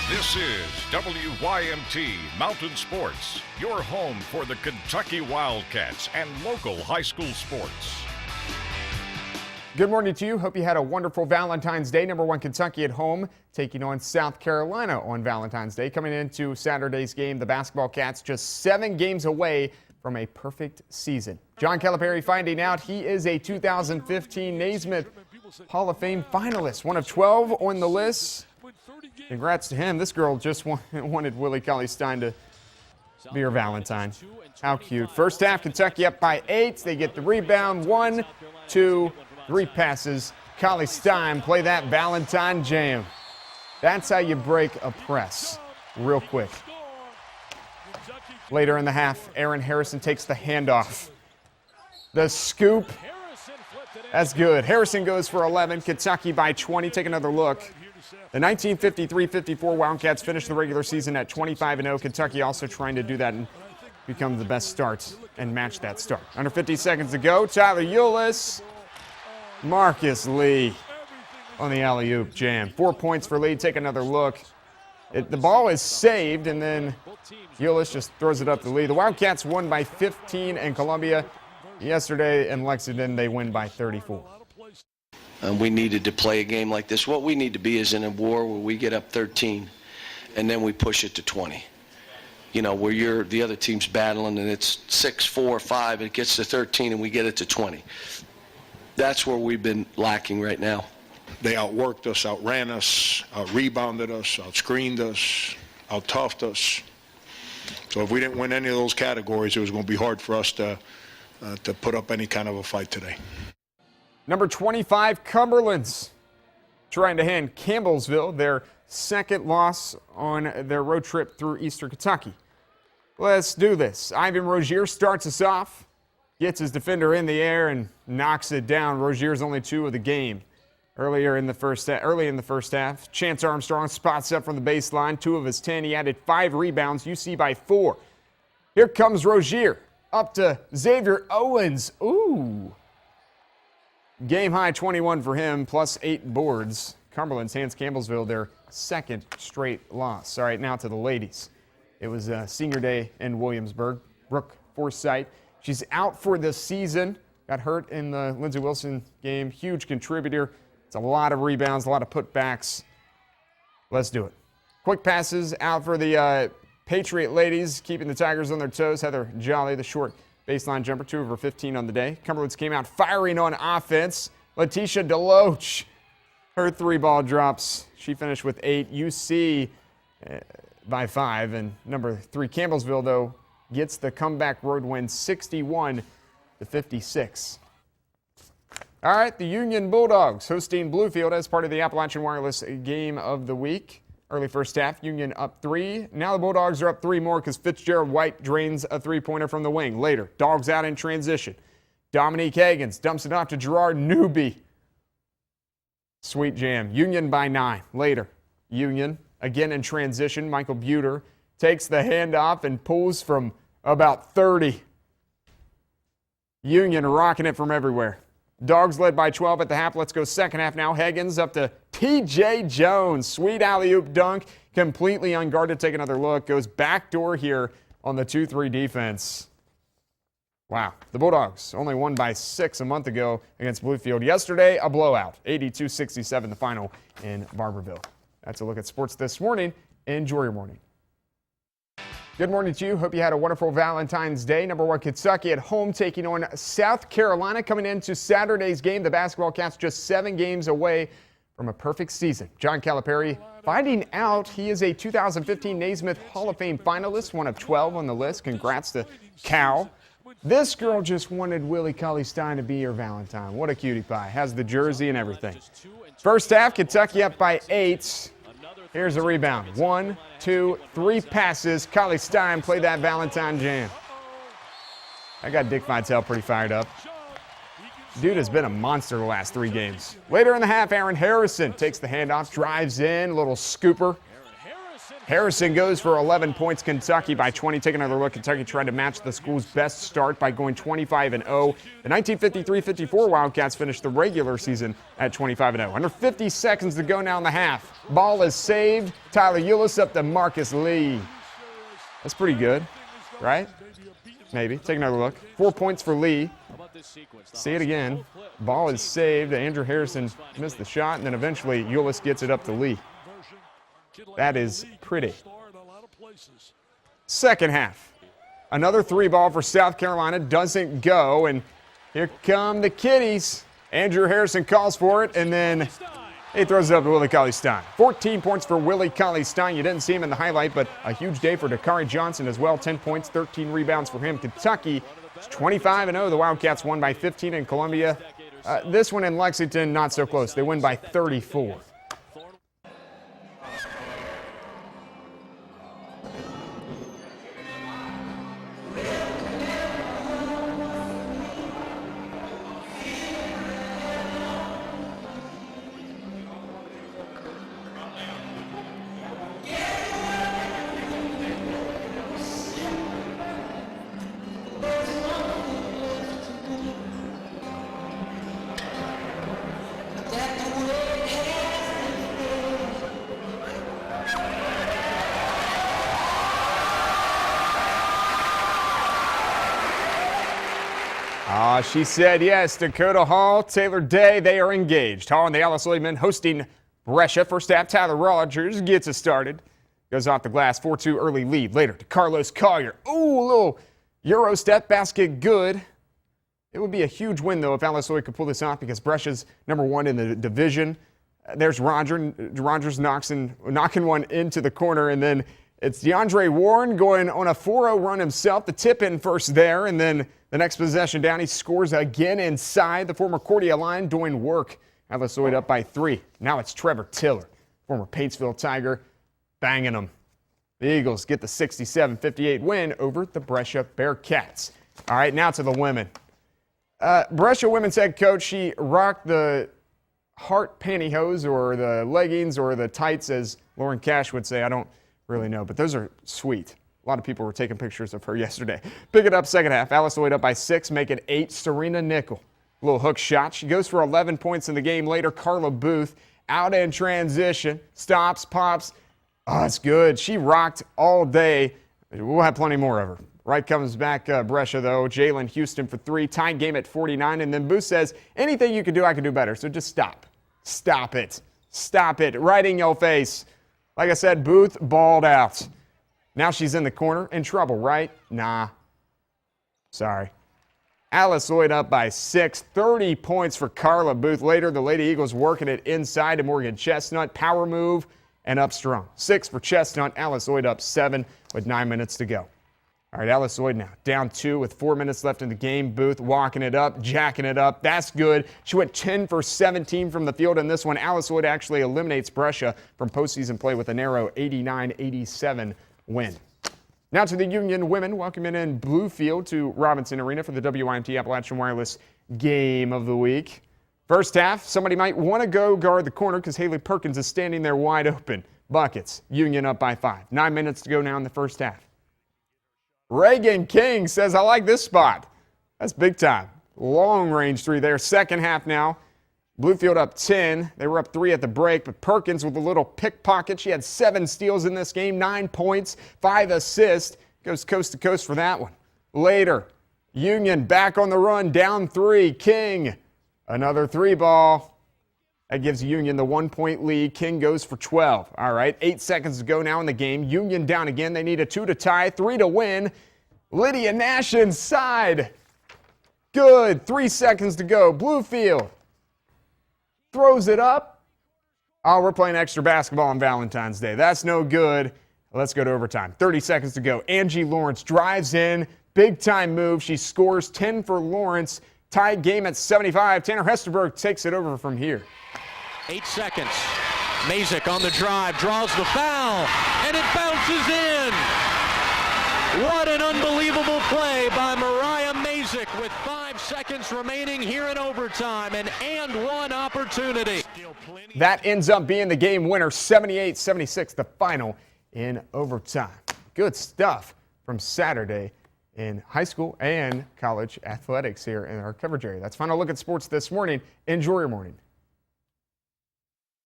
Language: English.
This is WYMT Mountain Sports, your home for the Kentucky Wildcats and local high school sports. Good morning to you. Hope you had a wonderful Valentine's Day. Number one Kentucky at home taking on South Carolina on Valentine's Day. Coming into Saturday's game, the basketball Cats just 7 games away from a perfect season. John Calipari finding out he is a 2015 Naismith Hall of Fame finalist, one of 12 on the list. Congrats to him. This girl just wanted Willie Cauley-Stein to be her Valentine. How cute. First half, Kentucky up by 8. They get the rebound. 1, 2, 3 passes. Cauley-Stein play that Valentine jam. That's how you break a press real quick. Later in the half, Aaron Harrison takes the handoff. The scoop. That's good. Harrison goes for 11. Kentucky by 20. Take another look. The 1953-54 Wildcats finished the regular season at 25-0. Kentucky also trying to do that and become the best start and match that start. Under 50 seconds to go. Tyler Ulis. Marcus Lee on the alley-oop jam. 4 points for Lee. Take another look. The ball is saved, and then Ulis just throws it up to Lee. The Wildcats won by 15 in Columbia. Yesterday in Lexington, they win by 34. We needed to play a game like this. What we need to be is in a war where we get up 13 and then we push it to 20. You know, where the other team's battling and it's 6, 4, 5, it gets to 13 and we get it to 20. That's where we've been lacking right now. They outworked us, outran us, out-rebounded us, outscreened us, out-toughed us. So if we didn't win any of those categories, it was going to be hard for us to put up any kind of a fight today. Number 25, Cumberland's trying to hand Campbellsville their second loss on their road trip through Eastern Kentucky. Let's do this. Ivan Rozier starts us off, gets his defender in the air and knocks it down. Rozier's only 2 of the game. Early in the first half, Chance Armstrong spots up from the baseline, 2 of his 10. He added 5 rebounds, UC by 4. Here comes Rozier, up to Xavier Owens. Ooh. Game high 21 for him, plus 8 boards. Cumberland's hands Campbellsville their second straight loss. All right, now to the ladies. It was senior day in Williamsburg. Brooke Forsythe, she's out for the season. Got hurt in the Lindsey Wilson game. Huge contributor. It's a lot of rebounds, a lot of putbacks. Let's do it. Quick passes out for the Patriot ladies, keeping the Tigers on their toes. Heather Jolly, the short baseline jumper, 2 of her 15 on the day. Cumberland's came out firing on offense. Letitia Deloach, her 3 ball drops. She finished with 8. UC by 5. And number 3, Campbellsville, though, gets the comeback road win 61-56. All right, the Union Bulldogs hosting Bluefield as part of the Appalachian Wireless Game of the Week. Early first half, Union up 3. Now the Bulldogs are up 3 more because Fitzgerald White drains a 3-pointer from the wing. Later, Dogs out in transition. Dominique Hagans dumps it off to Gerard Newby. Sweet jam. Union by 9. Later, Union again in transition. Michael Buter takes the handoff and pulls from about 30. Union rocking it from everywhere. Dogs led by 12 at the half. Let's go second half now. Hagans up to T.J. Jones. Sweet alley-oop dunk. Completely unguarded. Take another look. Goes backdoor here on the 2-3 defense. Wow. The Bulldogs only won by 6 a month ago against Bluefield. Yesterday, a blowout. 82-67 the final in Barberville. That's a look at sports this morning. Enjoy your morning. Good morning to you. Hope you had a wonderful Valentine's Day. Number one Kentucky at home taking on South Carolina. Coming into Saturday's game, the basketball Cats just 7 games away from a perfect season. John Calipari finding out he is a 2015 Naismith Hall of Fame finalist, one of 12 on the list. Congrats to Cal. This girl just wanted Willie Cauley-Stein to be her Valentine. What a cutie pie. Has the jersey and everything. First half, Kentucky up by 8. Here's a rebound. 1, 2, 3 passes. Cauley-Stein played that Valentine jam. I got Dick Vitale pretty fired up. Dude has been a monster the last 3 games. Later in the half, Aaron Harrison takes the handoff, drives in, little scooper. Harrison goes for 11 points. Kentucky by 20. Take another look. Kentucky tried to match the school's best start by going 25-0. The 1953-54 Wildcats finished the regular season at 25-0. Under 50 seconds to go now in the half. Ball is saved. Tyler Eulis up to Marcus Lee. That's pretty good, right? Maybe. Take another look. 4 points for Lee. See it again. Ball is saved. Andrew Harrison missed the shot, and then eventually Eulis gets it up to Lee. That is pretty. Second half. Another 3-ball for South Carolina doesn't go, and here come the kiddies. Andrew Harrison calls for it, and then he throws it up to Willie Cauley-Stein. 14 points for Willie Cauley-Stein. You didn't see him in the highlight, but a huge day for Dakari Johnson as well. 10 points, 13 rebounds for him. Kentucky is 25-0. The Wildcats won by 15 in Columbia. This one in Lexington, not so close. They win by 34. She said yes. Dakota Hall, Taylor Day, they are engaged. Hall and the Alice Lloyd men hosting Brescia. First half, Tyler Rogers gets it started. Goes off the glass, 4-2 early lead. Later to Carlos Collier. Ooh, a little Euro step basket, good. It would be a huge win, though, if Alice Lloyd could pull this off because Brescia's #1 in the division. There's Rogers knocking one into the corner, and then it's DeAndre Warren going on a 4-0 run himself. The tip in first there, and then the next possession down, he scores again inside. The former Cordia line doing work. Alice Lloyd up by 3. Now it's Trevor Tiller, former Paintsville Tiger, banging them. The Eagles get the 67-58 win over the Brescia Bearcats. All right, now to the women. Brescia women's head coach, she rocked the heart pantyhose or the leggings or the tights, as Lauren Cash would say. I don't really know, but those are sweet. A lot of people were taking pictures of her yesterday. Pick it up second half. Alice Lloyd up by 6, make it 8. Serena Nickel. A little hook shot. She goes for 11 points in the game. Later, Carla Booth out in transition. Stops, pops. Oh, that's good. She rocked all day. We'll have plenty more of her. Right comes back Brescia, though. Jalen Houston for 3. Tied game at 49. And then Booth says, anything you can do, I can do better. So just stop. Stop it. Stop it. Right in your face. Like I said, Booth balled out. Now she's in the corner. In trouble, right? Nah. Sorry. Alice Lloyd up by 6. 30 points for Carla Booth. Later, the Lady Eagles working it inside to Morgan Chestnut. Power move and up strong. 6 for Chestnut. Alice Lloyd up 7 with 9 minutes to go. All right, Alice Lloyd now down 2 with 4 minutes left in the game. Booth walking it up, jacking it up. That's good. She went 10 for 17 from the field in this one. Alice Lloyd actually eliminates Brescia from postseason play with a narrow 89-87 win. Now to the Union women, welcoming in Bluefield to Robinson Arena for the WYMT Appalachian Wireless Game of the Week. First half, somebody might want to go guard the corner because Haley Perkins is standing there wide open. Buckets, Union up by 5. 9 minutes to go now in the first half. Reagan King says, I like this spot. That's big time. Long range 3 there. Second half now. Bluefield up 10. They were up 3 at the break, but Perkins with a little pickpocket. She had 7 steals in this game, 9 points, 5 assists. Goes coast to coast for that one. Later, Union back on the run, down 3. King, another 3-ball. That gives Union the 1-point lead. King goes for 12. All right, 8 seconds to go now in the game. Union down again. They need a 2 to tie, 3 to win. Lydia Nash inside. Good. 3 seconds to go. Bluefield throws it up. Oh, we're playing extra basketball on Valentine's Day. That's no good. Let's go to overtime. 30 seconds to go. Angie Lawrence drives in. Big time move. She scores 10 for Lawrence. Tied game at 75. Tanner Hesterberg takes it over from here. 8 seconds. Mazik on the drive, draws the foul, and it bounces in. What an unbelievable play by Mariah Mazik with 5 seconds remaining here in overtime, an and one opportunity. That ends up being the game winner, 78-76, the final in overtime. Good stuff from Saturday in high school and college athletics here in our coverage area. That's final look at sports this morning. Enjoy your morning.